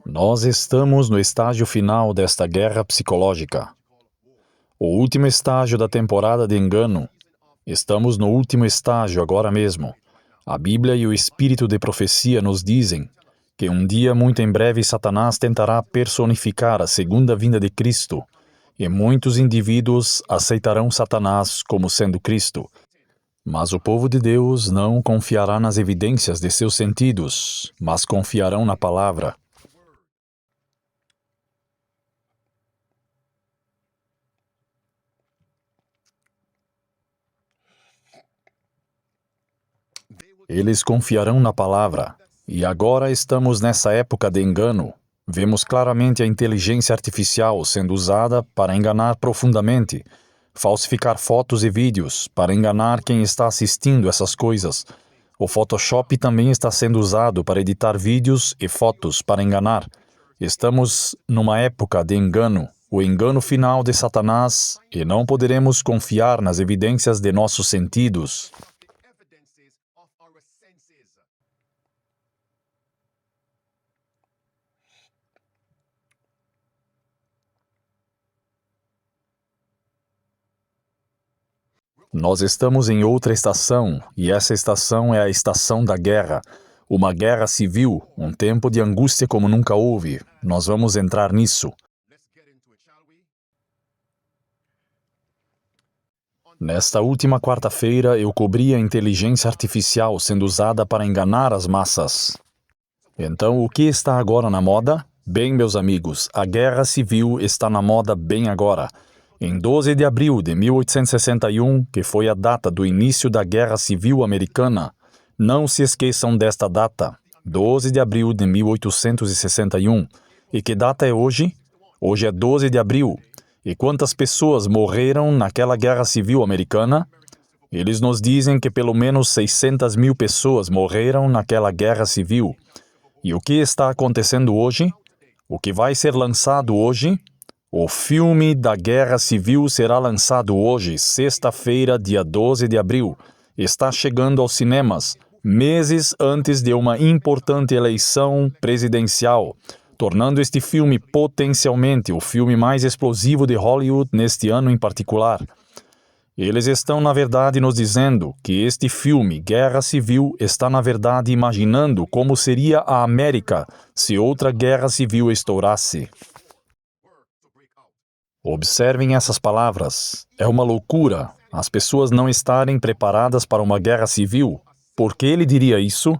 Nós estamos no estágio final desta guerra psicológica. O último estágio da temporada de engano. Estamos no último estágio agora mesmo. A Bíblia e o espírito de profecia nos dizem que um dia muito em breve Satanás tentará personificar a segunda vinda de Cristo e muitos indivíduos aceitarão Satanás como sendo Cristo. Mas o povo de Deus não confiará nas evidências de seus sentidos, mas confiarão na palavra. Eles confiarão na palavra. E agora estamos nessa época de engano. Vemos claramente a inteligência artificial sendo usada para enganar profundamente, falsificar fotos e vídeos para enganar quem está assistindo essas coisas. O Photoshop também está sendo usado para editar vídeos e fotos para enganar. Estamos numa época de engano, o engano final de Satanás, e não poderemos confiar nas evidências de nossos sentidos. Nós estamos em outra estação, e essa estação é a estação da guerra. Uma guerra civil, um tempo de angústia como nunca houve. Nós vamos entrar nisso. Nesta última quarta-feira, eu cobri a inteligência artificial sendo usada para enganar as massas. Então, o que está agora na moda? Bem, meus amigos, a guerra civil está na moda bem agora. Em 12 de abril de 1861, que foi a data do início da Guerra Civil Americana, não se esqueçam desta data, 12 de abril de 1861. E que data é hoje? Hoje é 12 de abril. E quantas pessoas morreram naquela Guerra Civil Americana? Eles nos dizem que pelo menos 600 mil pessoas morreram naquela Guerra Civil. E o que está acontecendo hoje? O que vai ser lançado hoje? O filme da Guerra Civil será lançado hoje, sexta-feira, dia 12 de abril. Está chegando aos cinemas, meses antes de uma importante eleição presidencial, tornando este filme potencialmente o filme mais explosivo de Hollywood neste ano em particular. Eles estão, na verdade, nos dizendo que este filme, Guerra Civil, está, na verdade, imaginando como seria a América se outra guerra civil estourasse. Observem essas palavras. É uma loucura as pessoas não estarem preparadas para uma guerra civil. Por que ele diria isso?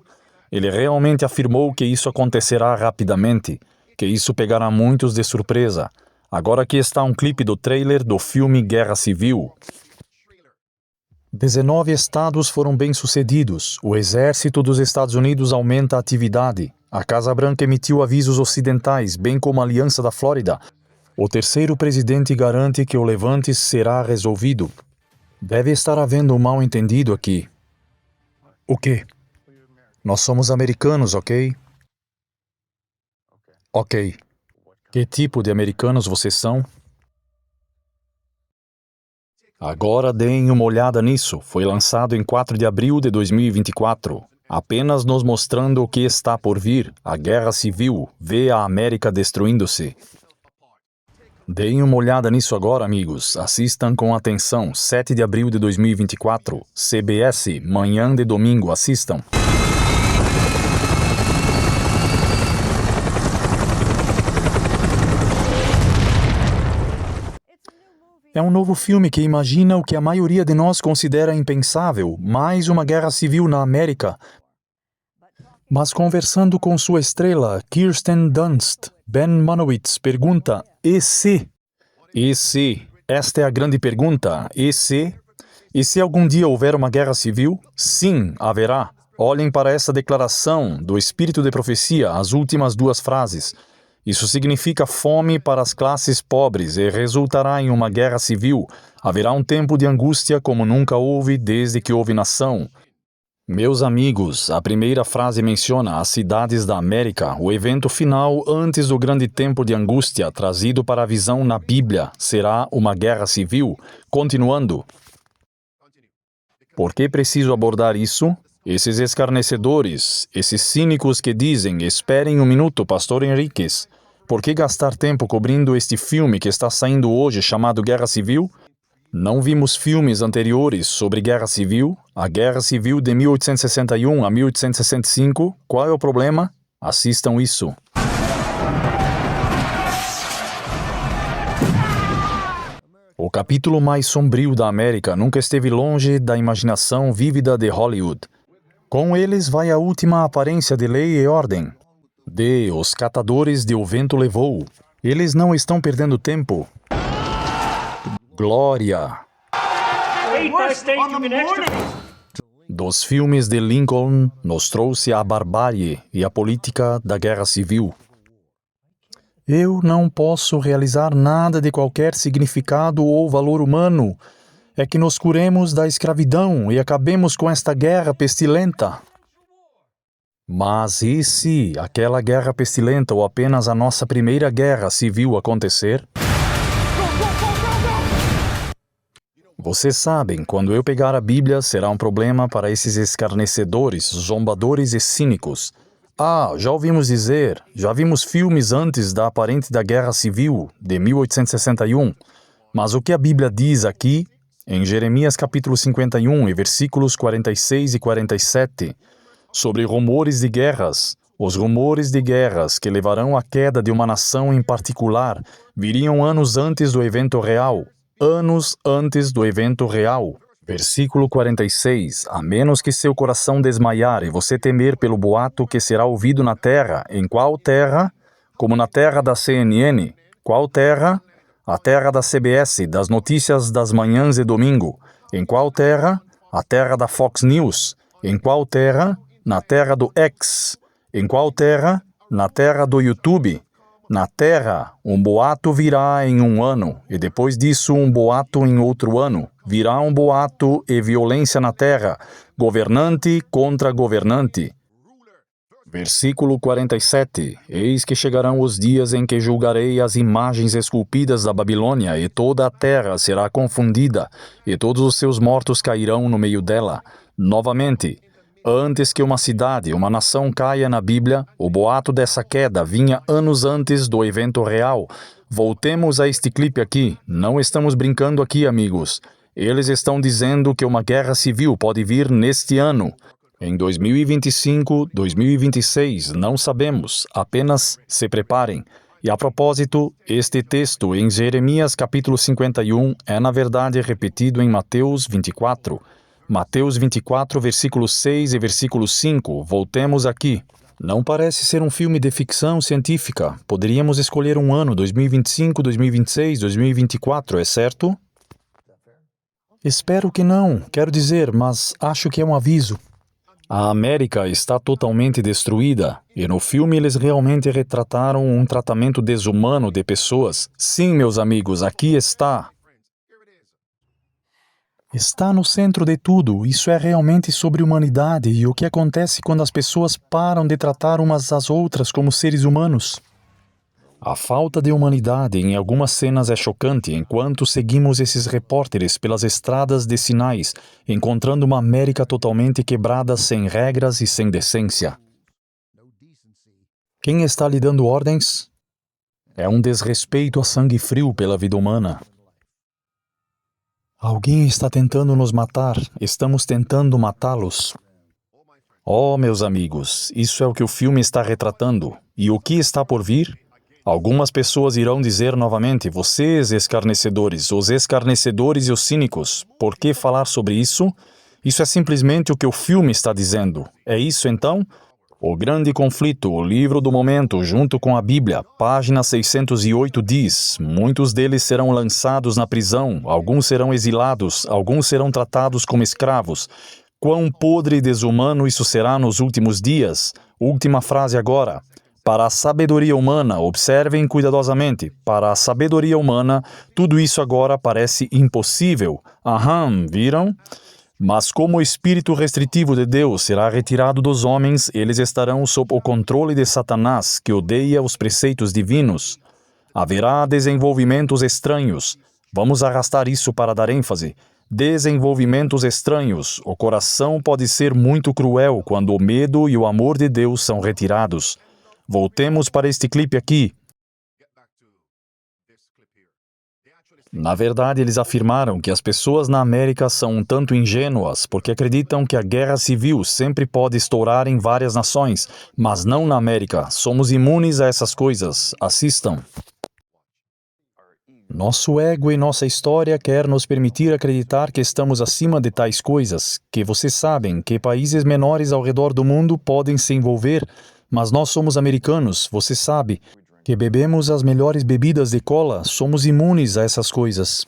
Ele realmente afirmou que isso acontecerá rapidamente, que isso pegará muitos de surpresa. Agora aqui está um clipe do trailer do filme Guerra Civil. 19 estados foram bem-sucedidos. O exército dos Estados Unidos aumenta a atividade. A Casa Branca emitiu avisos ocidentais, bem como a Aliança da Flórida. O terceiro presidente garante que o levante será resolvido. Deve estar havendo um mal-entendido aqui. O quê? Nós somos americanos, ok? Ok. Que tipo de americanos vocês são? Agora deem uma olhada nisso. Foi lançado em 4 de abril de 2024. Apenas nos mostrando o que está por vir. A guerra civil. Vê a América destruindo-se. Deem uma olhada nisso agora, amigos. Assistam com atenção. 7 de abril de 2024. CBS, manhã de domingo. Assistam. É um novo filme que imagina o que a maioria de nós considera impensável, mais uma guerra civil na América. Mas conversando com sua estrela, Kirsten Dunst, Ben Manowitz pergunta, e se? E se? Esta é a grande pergunta. E se? E se algum dia houver uma guerra civil? Sim, haverá. Olhem para essa declaração do Espírito de Profecia, as últimas duas frases. Isso significa fome para as classes pobres e resultará em uma guerra civil. Haverá um tempo de angústia como nunca houve desde que houve nação. Meus amigos, a primeira frase menciona as cidades da América, o evento final antes do grande tempo de angústia trazido para a visão na Bíblia. Será uma guerra civil. Continuando. Por que preciso abordar isso? Esses escarnecedores, esses cínicos que dizem, esperem um minuto, Pastor Henriques, por que gastar tempo cobrindo este filme que está saindo hoje chamado Guerra Civil? Não vimos filmes anteriores sobre Guerra Civil? A Guerra Civil de 1861 a 1865, qual é o problema? Assistam isso. O capítulo mais sombrio da América nunca esteve longe da imaginação vívida de Hollywood. Com eles vai a última aparência de lei e ordem. Os catadores de O Vento Levou. Eles não estão perdendo tempo. Glória. Dos filmes de Lincoln nos trouxe a barbárie e a política da Guerra Civil. Eu não posso realizar nada de qualquer significado ou valor humano. É que nos curemos da escravidão e acabemos com esta guerra pestilenta. Mas e se aquela guerra pestilenta ou apenas a nossa primeira guerra civil acontecer? Vocês sabem, quando eu pegar a Bíblia, será um problema para esses escarnecedores, zombadores e cínicos. Já ouvimos dizer, já vimos filmes antes da aparente da Guerra Civil, de 1861. Mas o que a Bíblia diz aqui, em Jeremias capítulo 51 e versículos 46 e 47, sobre rumores de guerras, os rumores de guerras que levarão à queda de uma nação em particular, viriam anos antes do evento real. Anos antes do evento real. Versículo 46. A menos que seu coração desmaiar e você temer pelo boato que será ouvido na terra. Em qual terra? Como na terra da CNN. Qual terra? A terra da CBS, das notícias das manhãs e domingo. Em qual terra? A terra da Fox News. Em qual terra? Na terra do X. Em qual terra? Na terra do YouTube. Na terra, um boato virá em um ano, e depois disso um boato em outro ano. Virá um boato e violência na terra, governante contra governante. Versículo 47. Eis que chegarão os dias em que julgarei as imagens esculpidas da Babilônia, e toda a terra será confundida, e todos os seus mortos cairão no meio dela. Novamente, antes que uma cidade, uma nação caia na Bíblia, o boato dessa queda vinha anos antes do evento real. Voltemos a este clipe aqui. Não estamos brincando aqui, amigos. Eles estão dizendo que uma guerra civil pode vir neste ano. Em 2025, 2026, não sabemos. Apenas se preparem. E a propósito, este texto em Jeremias capítulo 51 é na verdade repetido em Mateus 24. Mateus 24, versículo 6 e versículo 5. Voltemos aqui. Não parece ser um filme de ficção científica. Poderíamos escolher um ano, 2025, 2026, 2024, é certo? Espero que não, quero dizer, mas acho que é um aviso. A América está totalmente destruída, e no filme eles realmente retrataram um tratamento desumano de pessoas. Sim, meus amigos, aqui está. Está no centro de tudo. Isso é realmente sobre humanidade e o que acontece quando as pessoas param de tratar umas às outras como seres humanos. A falta de humanidade em algumas cenas é chocante enquanto seguimos esses repórteres pelas estradas de Sinais, encontrando uma América totalmente quebrada, sem regras e sem decência. Quem está lhe dando ordens? É um desrespeito a sangue frio pela vida humana. Alguém está tentando nos matar, estamos tentando matá-los. Oh, meus amigos, isso é o que o filme está retratando. E o que está por vir? Algumas pessoas irão dizer novamente, vocês escarnecedores, os escarnecedores e os cínicos, por que falar sobre isso? Isso é simplesmente o que o filme está dizendo. É isso então? O Grande Conflito, o livro do momento, junto com a Bíblia, página 608 diz, muitos deles serão lançados na prisão, alguns serão exilados, alguns serão tratados como escravos. Quão podre e desumano isso será nos últimos dias? Última frase agora. Para a sabedoria humana, observem cuidadosamente, para a sabedoria humana, tudo isso agora parece impossível. Viram? Mas como o espírito restritivo de Deus será retirado dos homens, eles estarão sob o controle de Satanás, que odeia os preceitos divinos. Haverá desenvolvimentos estranhos. Vamos arrastar isso para dar ênfase. desenvolvimentos estranhos. O coração pode ser muito cruel quando o medo e o amor de Deus são retirados. Voltemos para este clipe aqui. Na verdade, eles afirmaram que as pessoas na América são um tanto ingênuas porque acreditam que a guerra civil sempre pode estourar em várias nações, mas não na América. Somos imunes a essas coisas. Assistam. Nosso ego e nossa história quer nos permitir acreditar que estamos acima de tais coisas, que vocês sabem que países menores ao redor do mundo podem se envolver, mas nós somos americanos, você sabe, que bebemos as melhores bebidas de cola, somos imunes a essas coisas.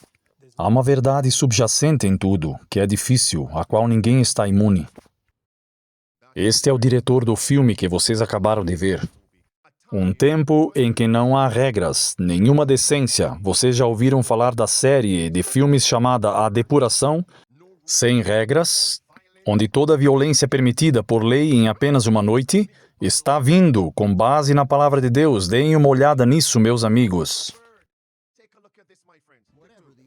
Há uma verdade subjacente em tudo, que é difícil, a qual ninguém está imune. Este é o diretor do filme que vocês acabaram de ver. Um tempo em que não há regras, nenhuma decência. Vocês já ouviram falar da série de filmes chamada A Depuração? Sem regras, onde toda violência permitida por lei em apenas uma noite está vindo com base na palavra de Deus. Deem uma olhada nisso, meus amigos.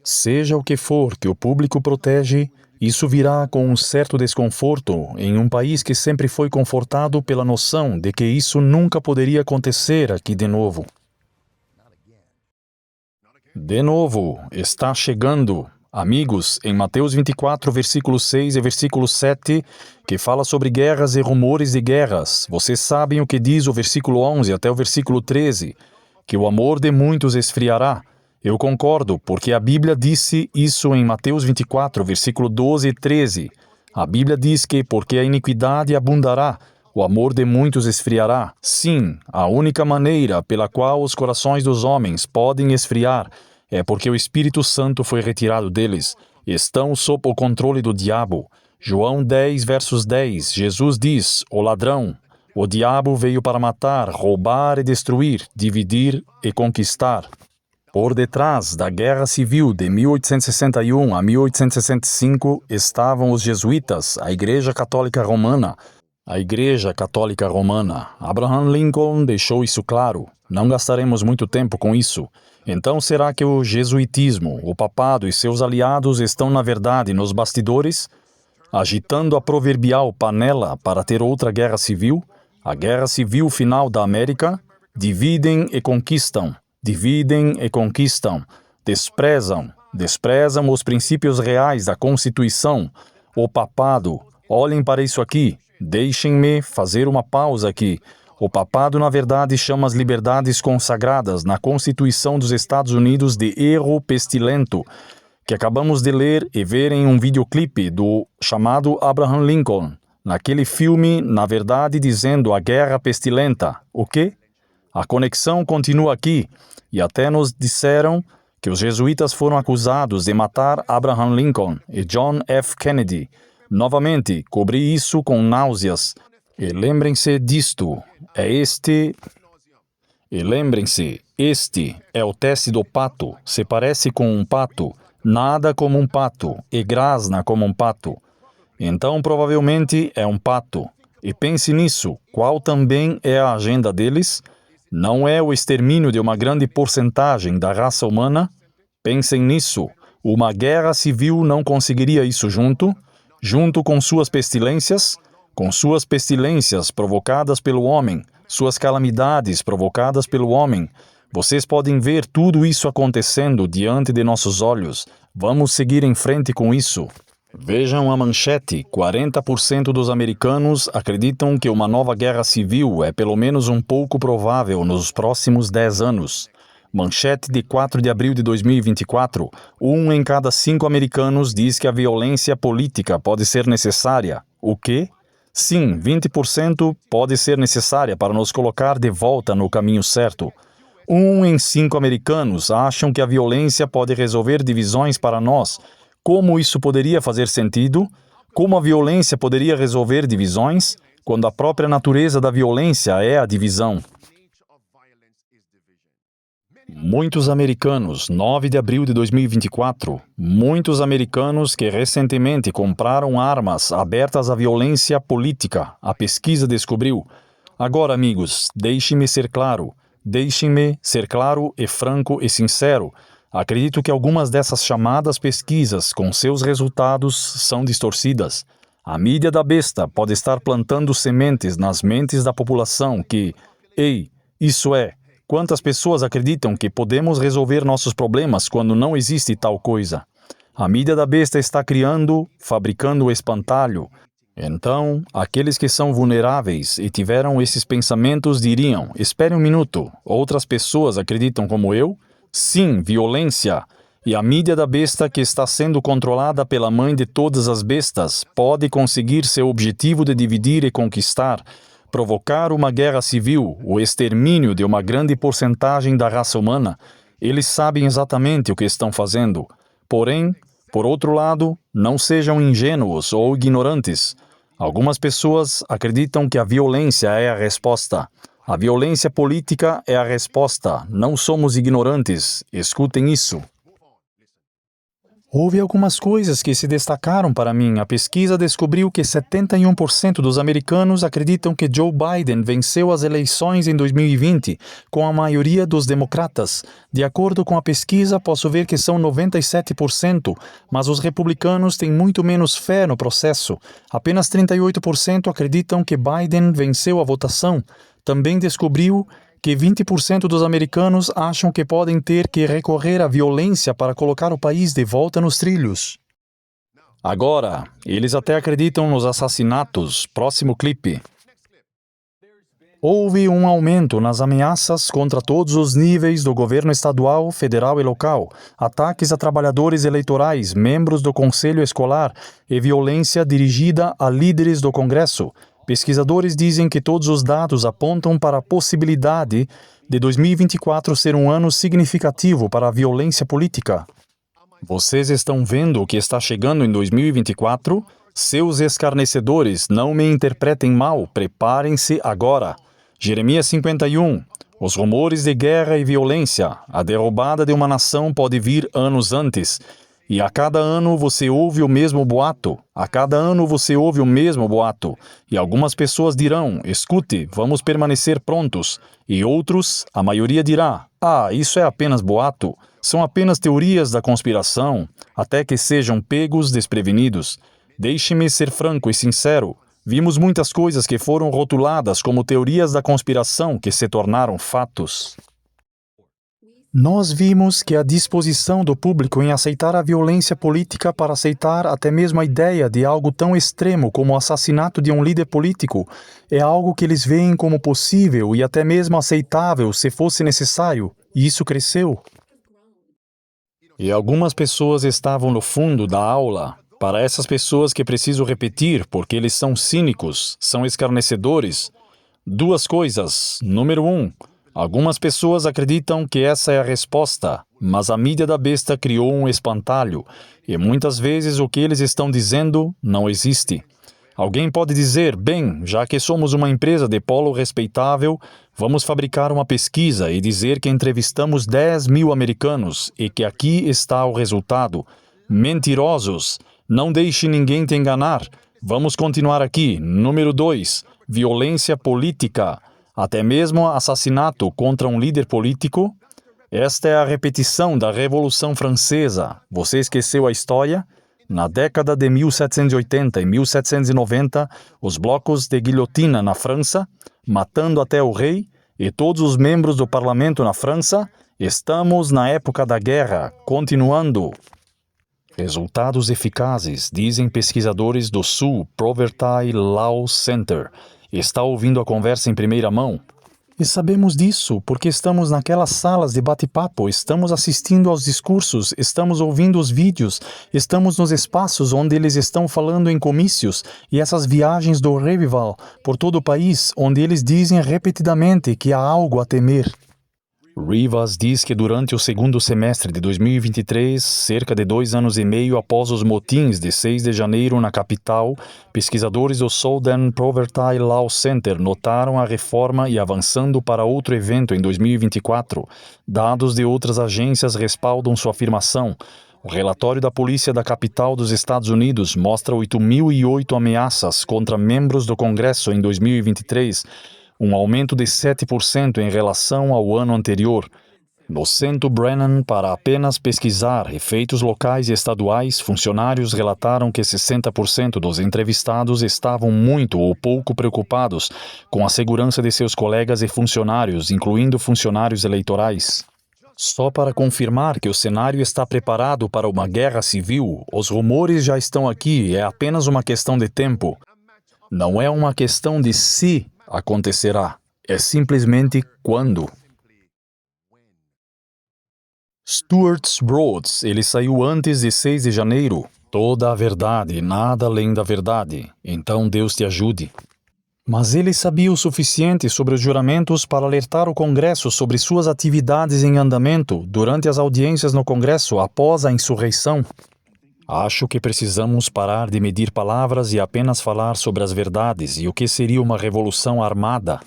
Seja o que for que o público protege, isso virá com um certo desconforto em um país que sempre foi confortado pela noção de que isso nunca poderia acontecer aqui de novo. De novo, está chegando. Amigos, em Mateus 24, versículo 6 e versículo 7, que fala sobre guerras e rumores de guerras. Vocês sabem o que diz o versículo 11 até o versículo 13, que o amor de muitos esfriará. Eu concordo, porque a Bíblia disse isso em Mateus 24, versículo 12 e 13. A Bíblia diz que, porque a iniquidade abundará, o amor de muitos esfriará. Sim, a única maneira pela qual os corações dos homens podem esfriar é porque o Espírito Santo foi retirado deles. Estão sob o controle do diabo. João 10, versos 10, Jesus diz, o ladrão, o diabo veio para matar, roubar e destruir, dividir e conquistar. Por detrás da Guerra Civil de 1861 a 1865 estavam os jesuítas, a Igreja Católica Romana. Abraham Lincoln deixou isso claro. Não gastaremos muito tempo com isso. Então, será que o jesuitismo, o papado e seus aliados estão, na verdade, nos bastidores, agitando a proverbial panela para ter outra guerra civil? A guerra civil final da América? Dividem e conquistam. Desprezam os princípios reais da Constituição. O papado, olhem para isso aqui. Deixem-me fazer uma pausa aqui. O papado, na verdade, chama as liberdades consagradas na Constituição dos Estados Unidos de erro pestilento, que acabamos de ler e ver em um videoclipe do chamado Abraham Lincoln. Naquele filme, na verdade, dizendo a guerra pestilenta. O quê? A conexão continua aqui, e até nos disseram que os jesuítas foram acusados de matar Abraham Lincoln e John F. Kennedy. Novamente, cobri isso com náuseas. E lembrem-se disto, este é o teste do pato. Se parece com um pato, nada como um pato, e grasna como um pato. Então, provavelmente, é um pato. E pense nisso, qual também é a agenda deles? Não é o extermínio de uma grande porcentagem da raça humana? Pensem nisso. Uma guerra civil não conseguiria isso junto com suas pestilências provocadas pelo homem, suas calamidades provocadas pelo homem. Vocês podem ver tudo isso acontecendo diante de nossos olhos. Vamos seguir em frente com isso. Vejam a manchete. 40% dos americanos acreditam que uma nova guerra civil é pelo menos um pouco provável nos próximos 10 anos. Manchete de 4 de abril de 2024. 1 em cada 5 americanos diz que a violência política pode ser necessária. O quê? Sim, 20% pode ser necessária para nos colocar de volta no caminho certo. 1 em 5 americanos acham que a violência pode resolver divisões para nós. Como isso poderia fazer sentido? Como a violência poderia resolver divisões? Quando a própria natureza da violência é a divisão. Muitos americanos, 9 de abril de 2024, muitos americanos que recentemente compraram armas abertas à violência política, a pesquisa descobriu. Agora, amigos, deixem-me ser claro e franco e sincero. Acredito que algumas dessas chamadas pesquisas, com seus resultados, são distorcidas. A mídia da besta pode estar plantando sementes nas mentes da população que, ei, isso é, quantas pessoas acreditam que podemos resolver nossos problemas quando não existe tal coisa? A mídia da besta está fabricando o espantalho. Então, aqueles que são vulneráveis e tiveram esses pensamentos diriam, espere um minuto, outras pessoas acreditam como eu? Sim, violência. E a mídia da besta que está sendo controlada pela mãe de todas as bestas pode conseguir seu objetivo de dividir e conquistar, provocar uma guerra civil, o extermínio de uma grande porcentagem da raça humana. Eles sabem exatamente o que estão fazendo. Porém, por outro lado, não sejam ingênuos ou ignorantes. Algumas pessoas acreditam que a violência é a resposta. A violência política é a resposta. Não somos ignorantes. Escutem isso. Houve algumas coisas que se destacaram para mim. A pesquisa descobriu que 71% dos americanos acreditam que Joe Biden venceu as eleições em 2020, com a maioria dos democratas. De acordo com a pesquisa, posso ver que são 97%, mas os republicanos têm muito menos fé no processo. Apenas 38% acreditam que Biden venceu a votação. Também descobriu que 20% dos americanos acham que podem ter que recorrer à violência para colocar o país de volta nos trilhos. Agora, eles até acreditam nos assassinatos. Próximo clipe. Houve um aumento nas ameaças contra todos os níveis do governo estadual, federal e local, ataques a trabalhadores eleitorais, membros do conselho escolar e violência dirigida a líderes do Congresso. Pesquisadores dizem que todos os dados apontam para a possibilidade de 2024 ser um ano significativo para a violência política. Vocês estão vendo o que está chegando em 2024? Seus escarnecedores, não me interpretem mal, preparem-se agora. Jeremias 51. Os rumores de guerra e violência, a derrubada de uma nação pode vir anos antes. E a cada ano você ouve o mesmo boato. A cada ano você ouve o mesmo boato. E algumas pessoas dirão, escute, vamos permanecer prontos. E outros, a maioria dirá, isso é apenas boato. São apenas teorias da conspiração, até que sejam pegos desprevenidos. Deixe-me ser franco e sincero. Vimos muitas coisas que foram rotuladas como teorias da conspiração que se tornaram fatos. Nós vimos que a disposição do público em aceitar a violência política para aceitar até mesmo a ideia de algo tão extremo como o assassinato de um líder político é algo que eles veem como possível e até mesmo aceitável se fosse necessário, e isso cresceu. E algumas pessoas estavam no fundo da aula. Para essas pessoas que preciso repetir, porque eles são cínicos, são escarnecedores. Duas coisas. Número 1. Algumas pessoas acreditam que essa é a resposta, mas a mídia da besta criou um espantalho, e muitas vezes o que eles estão dizendo não existe. Alguém pode dizer, bem, já que somos uma empresa de polo respeitável, vamos fabricar uma pesquisa e dizer que entrevistamos 10 mil americanos e que aqui está o resultado. Mentirosos! Não deixe ninguém te enganar. Vamos continuar aqui. Número 2. Violência política. Até mesmo assassinato contra um líder político. Esta é a repetição da Revolução Francesa. Você esqueceu a história? Na década de 1780 e 1790, os blocos de guilhotina na França, matando até o rei e todos os membros do parlamento na França, estamos na época da guerra, continuando. Resultados eficazes, dizem pesquisadores do Sul Poverty Law Center. Está ouvindo a conversa em primeira mão? E sabemos disso porque estamos naquelas salas de bate-papo, estamos assistindo aos discursos, estamos ouvindo os vídeos, estamos nos espaços onde eles estão falando em comícios e essas viagens do Revival por todo o país, onde eles dizem repetidamente que há algo a temer. Rivas diz que durante o segundo semestre de 2023, cerca de 2 anos e meio após os motins de 6 de janeiro na capital, pesquisadores do Southern Poverty Law Center notaram a reforma e avançando para outro evento em 2024. Dados de outras agências respaldam sua afirmação. O relatório da polícia da capital dos Estados Unidos mostra 8.008 ameaças contra membros do Congresso em 2023, um aumento de 7% em relação ao ano anterior. No Centro Brennan para apenas pesquisar efeitos locais e estaduais, funcionários relataram que 60% dos entrevistados estavam muito ou pouco preocupados com a segurança de seus colegas e funcionários, incluindo funcionários eleitorais. Só para confirmar que o cenário está preparado para uma guerra civil, os rumores já estão aqui, é apenas uma questão de tempo. Não é uma questão de se acontecerá, é simplesmente quando. Stuart Rhodes, ele saiu antes de 6 de janeiro. Toda a verdade, nada além da verdade. Então Deus te ajude. Mas ele sabia o suficiente sobre os juramentos para alertar o Congresso sobre suas atividades em andamento durante as audiências no Congresso após a insurreição. Acho que precisamos parar de medir palavras e apenas falar sobre as verdades e o que seria uma revolução armada.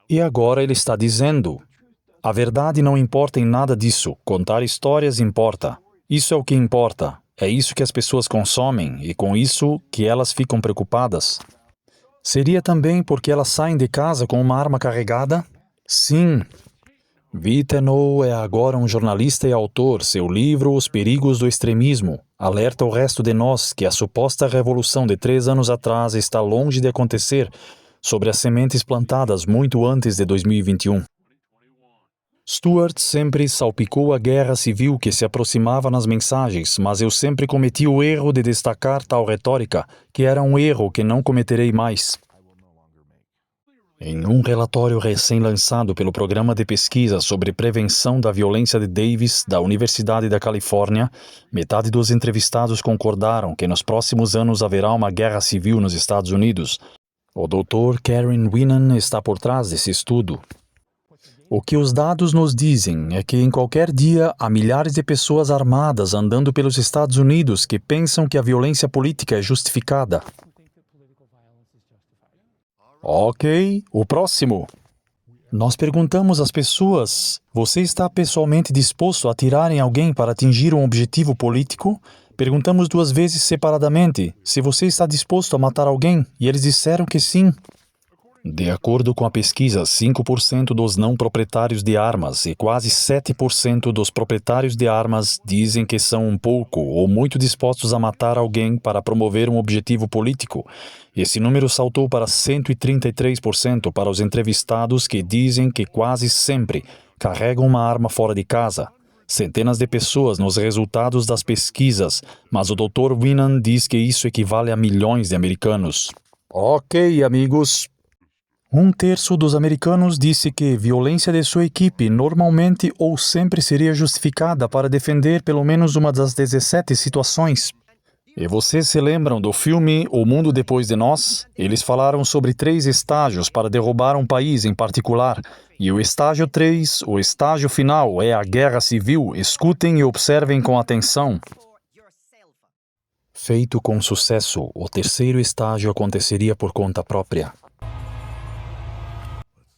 E agora ele está dizendo: a verdade não importa em nada disso, contar histórias importa. Isso é o que importa, é isso que as pessoas consomem e com isso que elas ficam preocupadas. Seria também porque elas saem de casa com uma arma carregada? Sim. Vitenow é agora um jornalista e autor. Seu livro Os Perigos do Extremismo alerta o resto de nós que a suposta revolução de 3 anos atrás está longe de acontecer, sobre as sementes plantadas muito antes de 2021. Stuart sempre salpicou a guerra civil que se aproximava nas mensagens, mas eu sempre cometi o erro de destacar tal retórica, que era um erro que não cometerei mais. Em um relatório recém-lançado pelo Programa de Pesquisa sobre Prevenção da Violência de Davis, da Universidade da Califórnia, metade dos entrevistados concordaram que nos próximos anos haverá uma guerra civil nos Estados Unidos. O Dr. Karen Winnan está por trás desse estudo. O que os dados nos dizem é que em qualquer dia há milhares de pessoas armadas andando pelos Estados Unidos que pensam que a violência política é justificada. Ok, o próximo. Nós perguntamos às pessoas: você está pessoalmente disposto a atirar em alguém para atingir um objetivo político? Perguntamos 2 vezes separadamente se você está disposto a matar alguém, e eles disseram que sim. De acordo com a pesquisa, 5% dos não proprietários de armas e quase 7% dos proprietários de armas dizem que são um pouco ou muito dispostos a matar alguém para promover um objetivo político. Esse número saltou para 133% para os entrevistados, que dizem que quase sempre carregam uma arma fora de casa. Centenas de pessoas nos resultados das pesquisas, mas o Dr. Winnan diz que isso equivale a milhões de americanos. Ok, amigos. 1/3 dos americanos disse que violência de sua equipe normalmente ou sempre seria justificada para defender pelo menos uma das 17 situações. E vocês se lembram do filme O Mundo Depois de Nós? Eles falaram sobre 3 estágios para derrubar um país em particular. E o estágio 3, o estágio final, é a guerra civil. Escutem e observem com atenção. Feito com sucesso, o 3º estágio aconteceria por conta própria.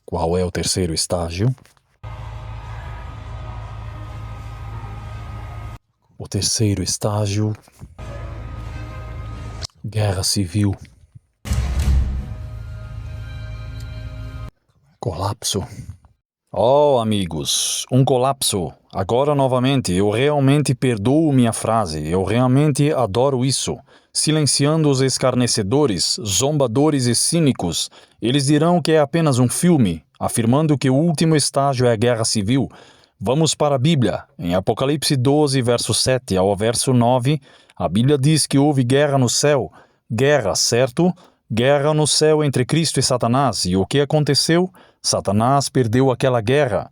Qual é o 3º estágio? O 3º estágio... guerra civil. Colapso. Oh, amigos, um colapso. Agora, novamente, eu realmente perdoo minha frase. Eu realmente adoro isso. Silenciando os escarnecedores, zombadores e cínicos. Eles dirão que é apenas um filme, afirmando que o último estágio é a guerra civil. Vamos para a Bíblia. Em Apocalipse 12, verso 7 ao verso 9, a Bíblia diz que houve guerra no céu. Guerra, certo? Guerra no céu entre Cristo e Satanás. E o que aconteceu? Satanás perdeu aquela guerra.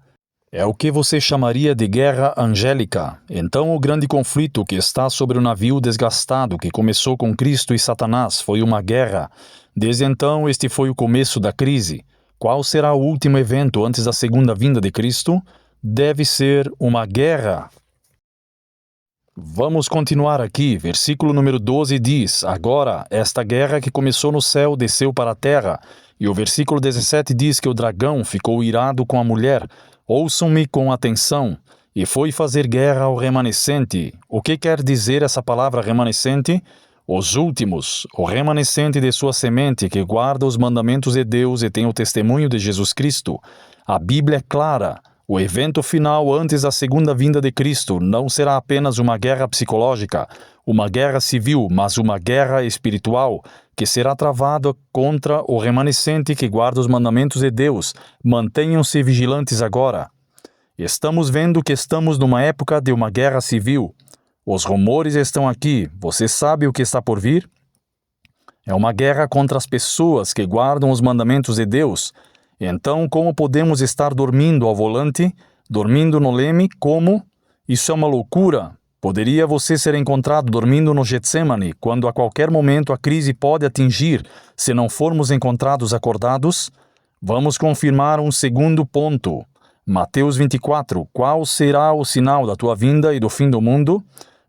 É o que você chamaria de guerra angélica. Então o grande conflito que está sobre o navio desgastado que começou com Cristo e Satanás foi uma guerra. Desde então este foi o começo da crise. Qual será o último evento antes da segunda vinda de Cristo? Deve ser uma guerra. Vamos continuar aqui. Versículo número 12 diz: agora, esta guerra que começou no céu desceu para a terra. E o versículo 17 diz que o dragão ficou irado com a mulher. Ouçam-me com atenção. E foi fazer guerra ao remanescente. O que quer dizer essa palavra remanescente? Os últimos, o remanescente de sua semente que guarda os mandamentos de Deus e tem o testemunho de Jesus Cristo. A Bíblia é clara. O evento final antes da segunda vinda de Cristo não será apenas uma guerra psicológica, uma guerra civil, mas uma guerra espiritual, que será travada contra o remanescente que guarda os mandamentos de Deus. Mantenham-se vigilantes agora. Estamos vendo que estamos numa época de uma guerra civil. Os rumores estão aqui. Você sabe o que está por vir? É uma guerra contra as pessoas que guardam os mandamentos de Deus. Então, como podemos estar dormindo ao volante, dormindo no leme, como? Isso é uma loucura. Poderia você ser encontrado dormindo no Getsemane, quando a qualquer momento a crise pode atingir, se não formos encontrados acordados? Vamos confirmar um segundo ponto. Mateus 24. Qual será o sinal da tua vinda e do fim do mundo?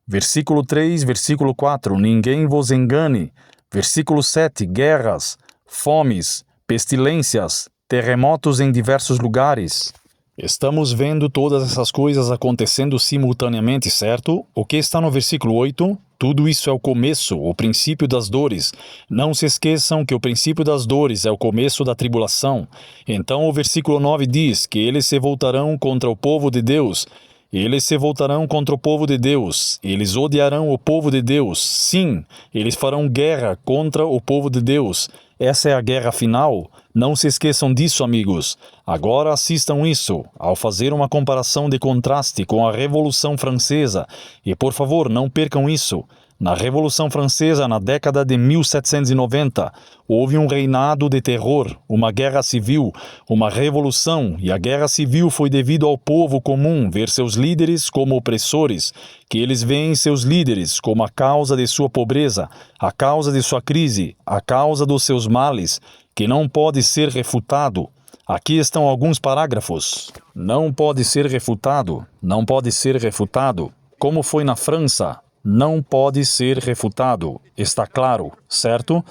Versículo 3, versículo 4. Ninguém vos engane. Versículo 7. Guerras, fomes, pestilências, terremotos em diversos lugares. Estamos vendo todas essas coisas acontecendo simultaneamente, certo? O que está no versículo 8? Tudo isso é o começo, o princípio das dores. Não se esqueçam que o princípio das dores é o começo da tribulação. Então o versículo 9 diz que eles se voltarão contra o povo de Deus. Eles se voltarão contra o povo de Deus. Eles odiarão o povo de Deus. Sim, eles farão guerra contra o povo de Deus. Essa é a guerra final. Não se esqueçam disso, amigos. Agora assistam isso, ao fazer uma comparação de contraste com a Revolução Francesa. E, por favor, não percam isso. Na Revolução Francesa, na década de 1790, houve um reinado de terror, uma guerra civil, uma revolução, e a guerra civil foi devido ao povo comum ver seus líderes como opressores, que eles veem seus líderes como a causa de sua pobreza, a causa de sua crise, a causa dos seus males, que não pode ser refutado. Aqui estão alguns parágrafos. Não pode ser refutado, não pode ser refutado. Como foi na França? Não pode ser refutado. Está claro, certo?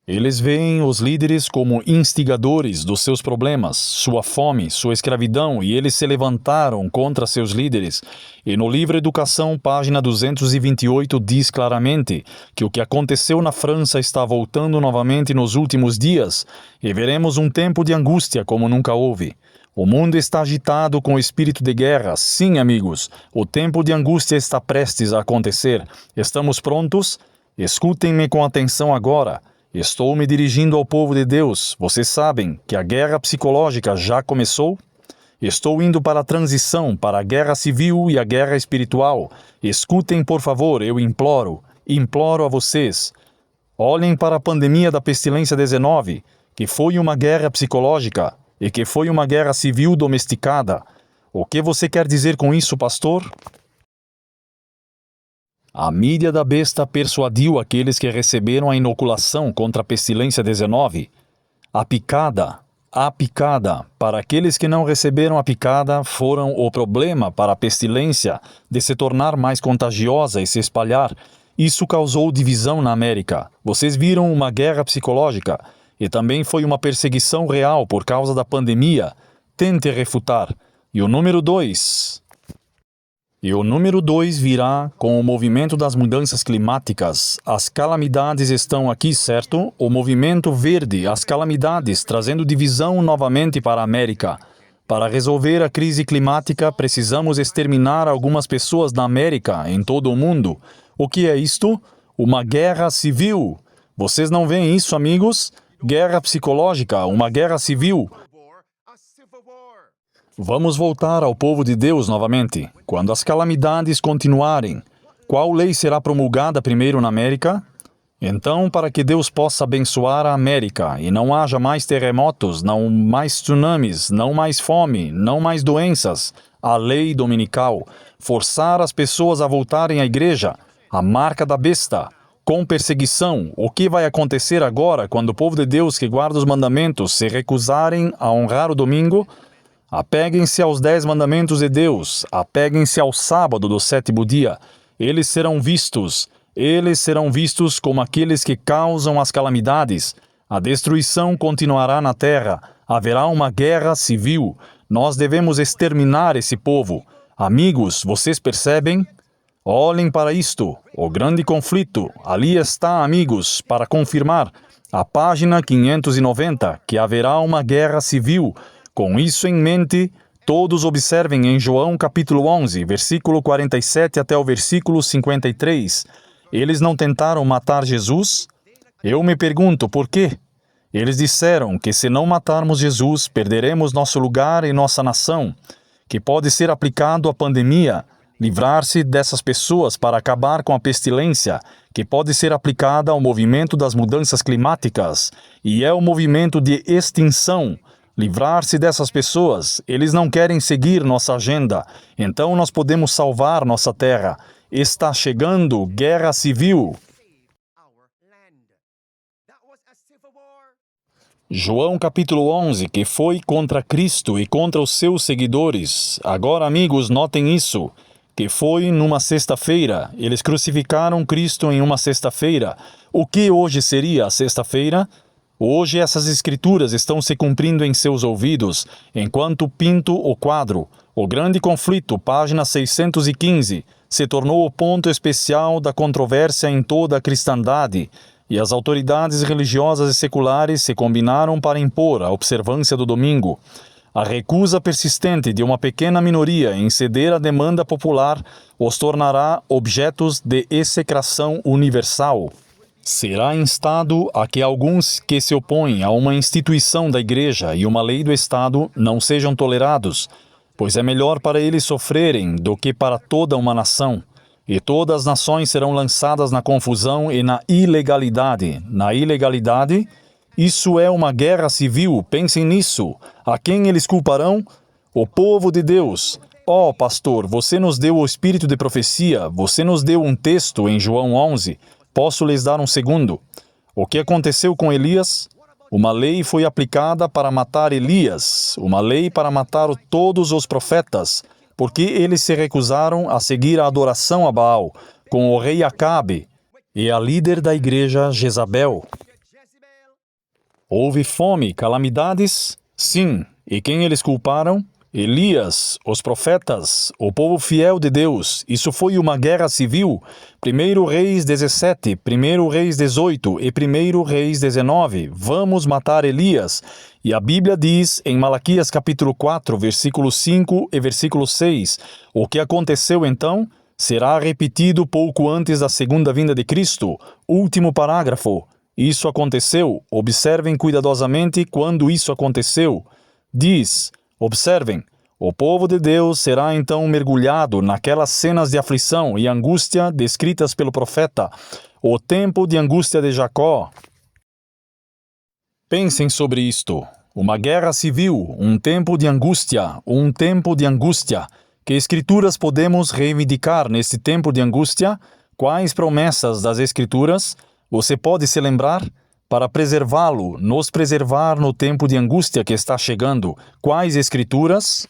Eles veem os líderes como instigadores dos seus problemas, sua fome, sua escravidão, e eles se levantaram contra seus líderes. E no livro Educação, página 228, diz claramente que o que aconteceu na França está voltando novamente nos últimos dias, e veremos um tempo de angústia como nunca houve. O mundo está agitado com o espírito de guerra. Sim, amigos, o tempo de angústia está prestes a acontecer. Estamos prontos? Escutem-me com atenção agora. Estou me dirigindo ao povo de Deus. Vocês sabem que a guerra psicológica já começou? Estou indo para a transição, para a guerra civil e a guerra espiritual. Escutem, por favor, eu imploro a vocês. Olhem para a pandemia da pestilência 19, que foi uma guerra psicológica e que foi uma guerra civil domesticada. O que você quer dizer com isso, pastor? A mídia da besta persuadiu aqueles que receberam a inoculação contra a pestilência 19. A picada, para aqueles que não receberam a picada, foram o problema para a pestilência de se tornar mais contagiosa e se espalhar. Isso causou divisão na América. Vocês viram uma guerra psicológica e também foi uma perseguição real por causa da pandemia. Tente refutar. E o número 2... E o número 2 virá com o movimento das mudanças climáticas. As calamidades estão aqui, certo? O movimento verde, as calamidades, trazendo divisão novamente para a América. Para resolver a crise climática, precisamos exterminar algumas pessoas na América, em todo o mundo. O que é isto? Uma guerra civil. Vocês não veem isso, amigos? Guerra psicológica, uma guerra civil. Vamos voltar ao povo de Deus novamente. Quando as calamidades continuarem, qual lei será promulgada primeiro na América? Então, para que Deus possa abençoar a América e não haja mais terremotos, não mais tsunamis, não mais fome, não mais doenças, a lei dominical, forçar as pessoas a voltarem à igreja, a marca da besta, com perseguição. O que vai acontecer agora quando o povo de Deus que guarda os mandamentos se recusarem a honrar o domingo? Apeguem-se aos 10 mandamentos de Deus, apeguem-se ao sábado do 7º dia. Eles serão vistos como aqueles que causam as calamidades. A destruição continuará na terra, haverá uma guerra civil. Nós devemos exterminar esse povo. Amigos, vocês percebem? Olhem para isto, o grande conflito. Ali está, amigos, para confirmar. A página 590, que haverá uma guerra civil, Com isso em mente, todos observem em João capítulo 11, versículo 47 até o versículo 53. Eles não tentaram matar Jesus? Eu me pergunto por quê? Eles disseram que se não matarmos Jesus, perderemos nosso lugar e nossa nação, que pode ser aplicado à pandemia, livrar-se dessas pessoas para acabar com a pestilência, que pode ser aplicada ao movimento das mudanças climáticas, e é o movimento de extinção. Livrar-se dessas pessoas, eles não querem seguir nossa agenda, então nós podemos salvar nossa terra. Está chegando guerra civil. João capítulo 11, que foi contra Cristo e contra os seus seguidores. Agora, amigos, notem isso, que foi numa sexta-feira. Eles crucificaram Cristo em uma sexta-feira. O que hoje seria a sexta-feira? Hoje essas escrituras estão se cumprindo em seus ouvidos, enquanto pinto o quadro. O grande conflito, página 615, se tornou o ponto especial da controvérsia em toda a cristandade, e as autoridades religiosas e seculares se combinaram para impor a observância do domingo. A recusa persistente de uma pequena minoria em ceder à demanda popular os tornará objetos de execração universal. Será instado a que alguns que se opõem a uma instituição da Igreja e uma lei do Estado não sejam tolerados, pois é melhor para eles sofrerem do que para toda uma nação. E todas as nações serão lançadas na confusão e na ilegalidade. Na ilegalidade, isso é uma guerra civil, pensem nisso. A quem eles culparão? O povo de Deus. Ó, pastor, você nos deu o espírito de profecia, você nos deu um texto em João 11. Posso lhes dar um segundo? O que aconteceu com Elias? Uma lei foi aplicada para matar Elias, uma lei para matar todos os profetas, porque eles se recusaram a seguir a adoração a Baal, com o rei Acabe e a líder da igreja Jezabel. Houve fome, calamidades? Sim. E quem eles culparam? Elias, os profetas, o povo fiel de Deus. Isso foi uma guerra civil. 1 Reis 17, 1 Reis 18 e 1 Reis 19. Vamos matar Elias. E a Bíblia diz em Malaquias capítulo 4, versículo 5 e versículo 6. O que aconteceu então será repetido pouco antes da segunda vinda de Cristo. Último parágrafo. Isso aconteceu. Observem cuidadosamente quando isso aconteceu. Diz... Observem, o povo de Deus será então mergulhado naquelas cenas de aflição e angústia descritas pelo profeta, o tempo de angústia de Jacó. Pensem sobre isto. Uma guerra civil, um tempo de angústia, um tempo de angústia. Que escrituras podemos reivindicar nesse tempo de angústia? Quais promessas das escrituras? Você pode se lembrar? Para preservá-lo, nos preservar no tempo de angústia que está chegando. Quais escrituras?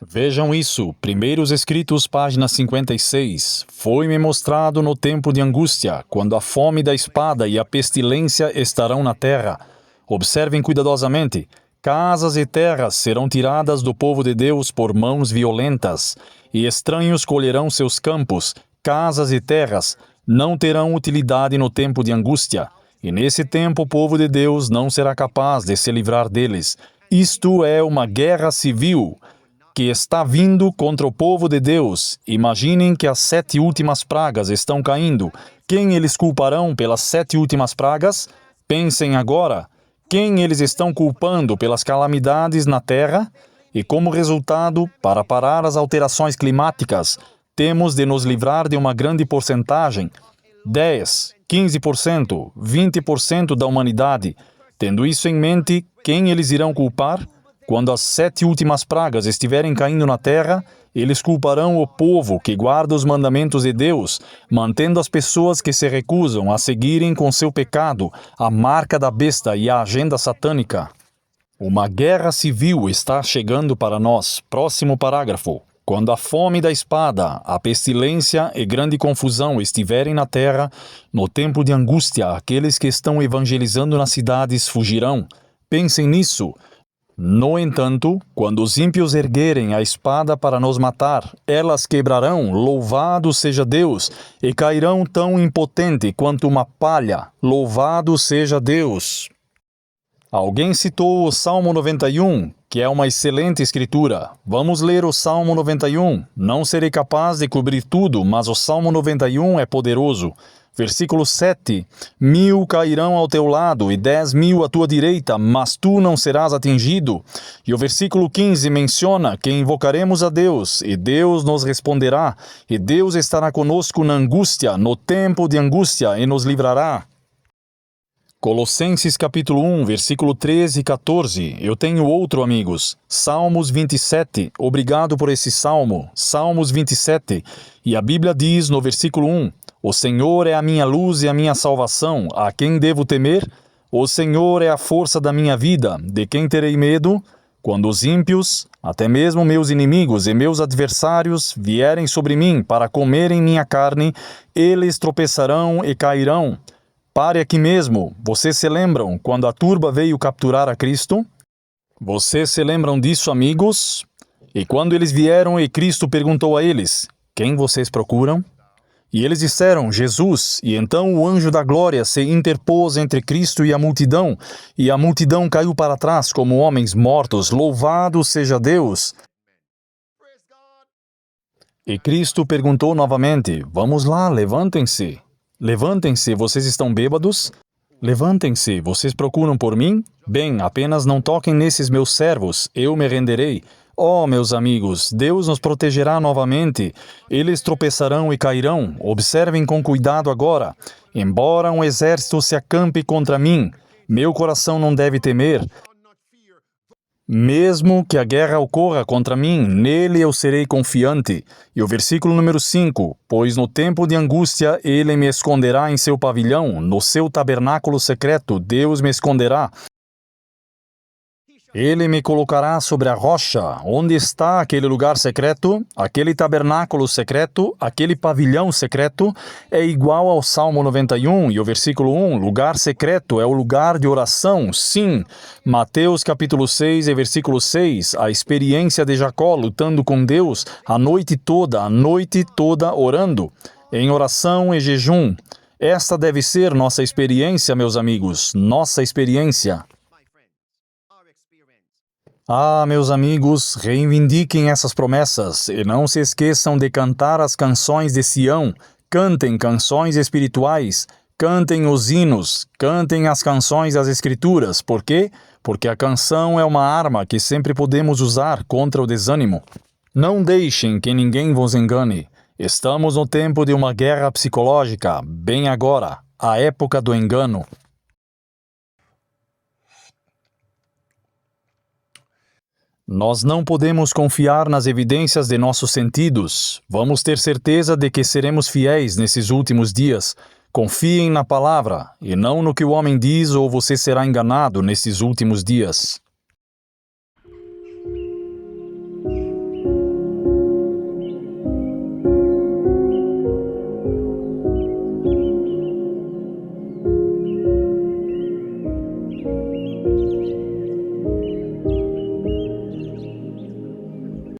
Vejam isso, Primeiros Escritos, página 56. Foi-me mostrado no tempo de angústia, quando a fome da espada e a pestilência estarão na terra. Observem cuidadosamente. Casas e terras serão tiradas do povo de Deus por mãos violentas, e estranhos colherão seus campos. Casas e terras não terão utilidade no tempo de angústia. E nesse tempo o povo de Deus não será capaz de se livrar deles. Isto é uma guerra civil que está vindo contra o povo de Deus. Imaginem que as 7 últimas pragas estão caindo. Quem eles culparão pelas 7 últimas pragas? Pensem agora. Quem eles estão culpando pelas calamidades na terra? E como resultado, para parar as alterações climáticas, temos de nos livrar de uma grande porcentagem, 10%, 15%, 20% da humanidade. Tendo isso em mente, quem eles irão culpar? Quando as 7 últimas pragas estiverem caindo na terra, eles culparão o povo que guarda os mandamentos de Deus, mantendo as pessoas que se recusam a seguirem com seu pecado, a marca da besta e a agenda satânica. Uma guerra civil está chegando para nós. Próximo parágrafo. Quando a fome da espada, a pestilência e grande confusão estiverem na terra, no tempo de angústia, aqueles que estão evangelizando nas cidades fugirão. Pensem nisso. No entanto, quando os ímpios erguerem a espada para nos matar, elas quebrarão, louvado seja Deus, e cairão tão impotente quanto uma palha, louvado seja Deus. Alguém citou o Salmo 91, que é uma excelente escritura. Vamos ler o Salmo 91. Não serei capaz de cobrir tudo, mas o Salmo 91 é poderoso. Versículo 7. 1000 cairão ao teu lado e 10.000 à tua direita, mas tu não serás atingido. E o versículo 15 menciona que invocaremos a Deus, e Deus nos responderá, e Deus estará conosco na angústia, no tempo de angústia, e nos livrará. Colossenses capítulo 1, versículo 13 e 14. Eu tenho outro, amigos. Salmos 27. Obrigado por esse salmo. Salmos 27. E a Bíblia diz no versículo 1: O Senhor é a minha luz e a minha salvação. A quem devo temer? O Senhor é a força da minha vida. De quem terei medo? Quando os ímpios, até mesmo meus inimigos e meus adversários, vierem sobre mim para comerem minha carne, eles tropeçarão e cairão. Pare aqui mesmo. Vocês se lembram quando a turba veio capturar a Cristo? Vocês se lembram disso, amigos? E quando eles vieram e Cristo perguntou a eles: Quem vocês procuram? E eles disseram: Jesus. E então o anjo da glória se interpôs entre Cristo e a multidão caiu para trás como homens mortos. Louvado seja Deus! E Cristo perguntou novamente: Vamos lá, levantem-se. Levantem-se, vocês estão bêbados? Levantem-se, vocês procuram por mim? Bem, apenas não toquem nesses meus servos, eu me renderei. Oh, meus amigos, Deus nos protegerá novamente. Eles tropeçarão e cairão. Observem com cuidado agora. Embora um exército se acampe contra mim, meu coração não deve temer. Mesmo que a guerra ocorra contra mim, nele eu serei confiante. E o versículo número 5, pois no tempo de angústia ele me esconderá em seu pavilhão, no seu tabernáculo secreto, Deus me esconderá. Ele me colocará sobre a rocha. Onde está aquele lugar secreto? Aquele tabernáculo secreto? Aquele pavilhão secreto? É igual ao Salmo 91 e o versículo 1. Lugar secreto é o lugar de oração. Sim. Mateus capítulo 6 e versículo 6. A experiência de Jacó lutando com Deus a noite toda orando. Em oração e jejum. Esta deve ser nossa experiência, meus amigos. Nossa experiência. Ah, meus amigos, reivindiquem essas promessas e não se esqueçam de cantar as canções de Sião. Cantem canções espirituais, cantem os hinos, cantem as canções das Escrituras. Por quê? Porque a canção é uma arma que sempre podemos usar contra o desânimo. Não deixem que ninguém vos engane. Estamos no tempo de uma guerra psicológica, bem agora, a época do engano. Nós não podemos confiar nas evidências de nossos sentidos. Vamos ter certeza de que seremos fiéis nesses últimos dias. Confiem na palavra, e não no que o homem diz ou você será enganado nesses últimos dias.